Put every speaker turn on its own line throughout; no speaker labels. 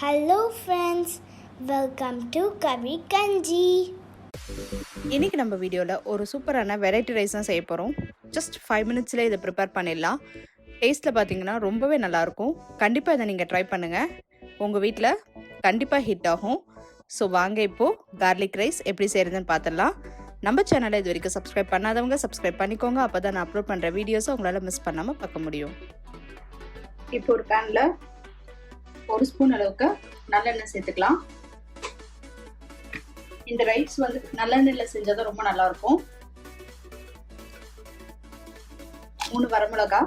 Hello friends, welcome to Kavi Kanji.
இன்னைக்கு நம்ம வீடியோவில் ஒரு சூப்பரான வெரைட்டி ரைஸ் தான் செய்ய போகிறோம். ஜஸ்ட் 5 மினிட்ஸில் இதை ப்ரிப்பேர் பண்ணிடலாம். டேஸ்ட்டில் பார்த்தீங்கன்னா ரொம்பவே நல்லாயிருக்கும். கண்டிப்பாக இதை நீங்கள் ட்ரை பண்ணுங்கள். உங்கள் வீட்டில் கண்டிப்பாக ஹிட் ஆகும். ஸோ வாங்க இப்போது கார்லிக் ரைஸ் எப்படி செய்கிறதுன்னு பார்த்துடலாம். நம்ம சேனலை இது வரைக்கும் சப்ஸ்கிரைப் பண்ணாதவங்க சப்ஸ்கிரைப் பண்ணிக்கோங்க. அப்போ தான் நான் அப்லோட் பண்ணுற வீடியோஸை உங்களால் மிஸ் பண்ணாமல் பார்க்க முடியும்.
இப்போ ஒரு பேனில் 1 ஸ்பூன் அளவுக்கு நல்லெண்ணெய் சேர்த்துக்கலாம். இந்த ரைஸ் வந்து நல்லெண்ணெயில் செஞ்சாதான் ரொம்ப நல்லா இருக்கும். 3 வரமிளகா,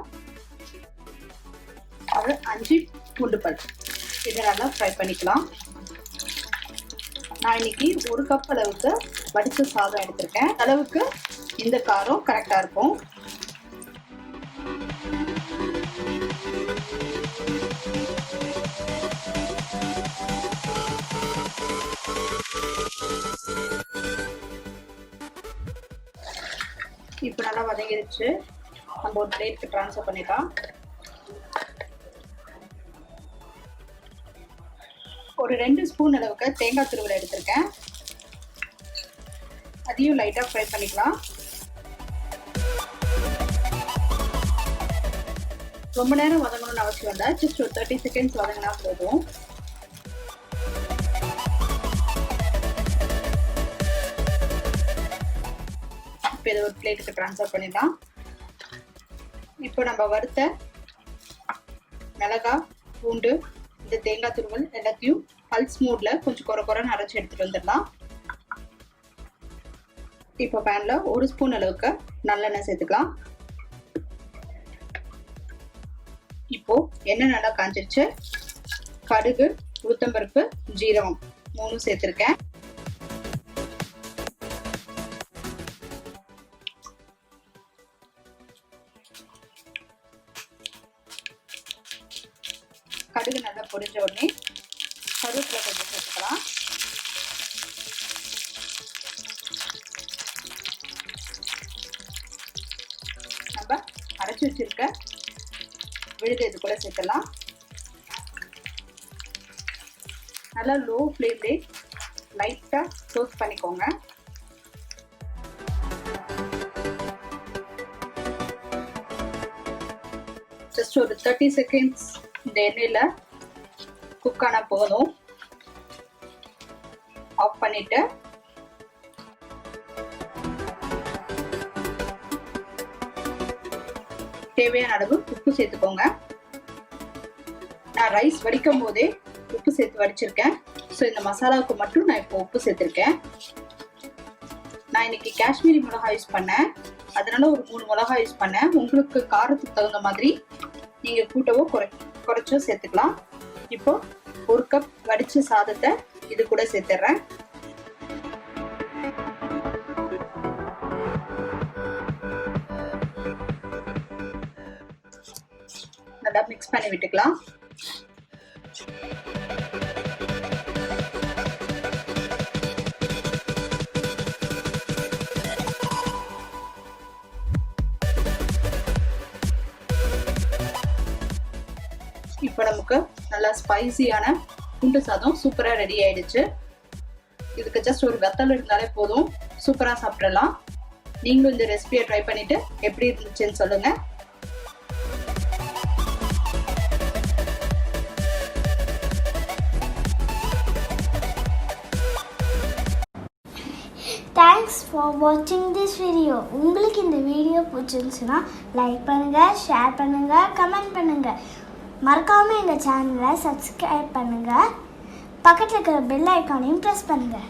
ஒரு 5 பூண்டு பல், இதை நல்லா ஃப்ரை பண்ணிக்கலாம். நான் இன்னைக்கு 1 கப் அளவுக்கு வடிச்ச சாதம் எடுத்திருக்கேன். அளவுக்கு இந்த காரம் கரெக்டாக இருக்கும். இப்போ நல்லா வதங்கிடுச்சு. நம்ம ஒரு பிளேட்க்கு ட்ரான்ஸ்ஃபர் பண்ணிடலாம். ஒரு 2 ஸ்பூன் அளவுக்கு தேங்காய் துருவல் எடுத்திருக்கேன். அதையும் லைட்டாக ஃப்ரை பண்ணிக்கலாம். ரொம்ப நேரம் வதங்கணும்னு அவசியம் இல்லை. ஜஸ்ட் ஒரு 30 செகண்ட்ஸ் வதங்கினா போதும். இப்போ இதை ஒரு பிளேட்டுக்கு ட்ரான்ஸ்ஃபர் பண்ணிடலாம். இப்போ நம்ம வறுத்த மிளகாய், பூண்டு, இந்த தேங்காய் துருவல் எல்லாத்தையும் பல்ஸ் மோடில் கொஞ்சம் குறைன்னு அரைச்சி எடுத்துகிட்டு வந்துடலாம். இப்போ பேனில் 1 ஸ்பூன் அளவுக்கு நல்லெண்ணெய் சேர்த்துக்கலாம். இப்போ எண்ணெய் நல்லா காஞ்சிருச்சு. கடுகு, உளுத்தம்பருப்பு, ஜீரகம் 3 சேர்த்துருக்கேன். கடுகு நல்லா பொரிஞ்ச உடனே கருவேப்பிலை கொஞ்சம் சேர்த்துக்கலாம். நம்ம அரைச்சி வச்சிருக்க விழுது இது கூட சேர்த்துலாம். நல்லா லோ ஃப்ளேம்லே லைட்டாக டோஸ்ட் பண்ணிக்கோங்க. ஜஸ்ட் ஒரு 30 செகண்ட்ஸ் இந்த எண்ணெயில் குக் ஆனா போதும். ஆஃப் பண்ணிட்டு தேவையான அளவு உப்பு சேர்த்துக்கோங்க. நான் ரைஸ் வடிக்கும் போதே உப்பு சேர்த்து வடிச்சிருக்கேன். ஸோ இந்த மசாலாவுக்கு மட்டும் நான் இப்போ உப்பு சேர்த்துருக்கேன். நான் இன்னைக்கு காஷ்மீரி மிளகாய் யூஸ் பண்ணேன். அதனால ஒரு 3 மிளகாய் யூஸ் பண்ணேன். உங்களுக்கு காரத்துக்கு தகுந்த மாதிரி நீங்க கூட்டவோ குறைச்சோ சேர்த்துக்கலாம். இப்போ 1 கப் வடிச்ச சாதத்தை இது கூட சேர்த்துறேன். நல்லா மிக்ஸ் பண்ணி விட்டுக்கலாம். இப்போ நமக்கு நல்லா ஸ்பைசியான பூண்டு சாதம் சூப்பராக ரெடி ஆயிடுச்சு. இதுக்கு ஜஸ்ட் ஒரு வெத்தல் இருந்தாலே போதும், சூப்பராக சாப்பிடலாம். நீங்களும் இந்த ரெசிபியை ட்ரை பண்ணிட்டு எப்படி இருந்துச்சுன்னு சொல்லுங்க.
Thanks for watching this video. உங்களுக்கு இந்த வீடியோ பிடிச்சிருந்துச்சுன்னா லைக் பண்ணுங்க, ஷேர் பண்ணுங்க, கமெண்ட் பண்ணுங்க. மறக்காமல் எங்கள் சேனலை சப்ஸ்கிரைப் பண்ணுங்கள். பக்கத்தில் இருக்கிற பெல் ஐக்கானையும் ப்ரெஸ் பண்ணுங்கள்.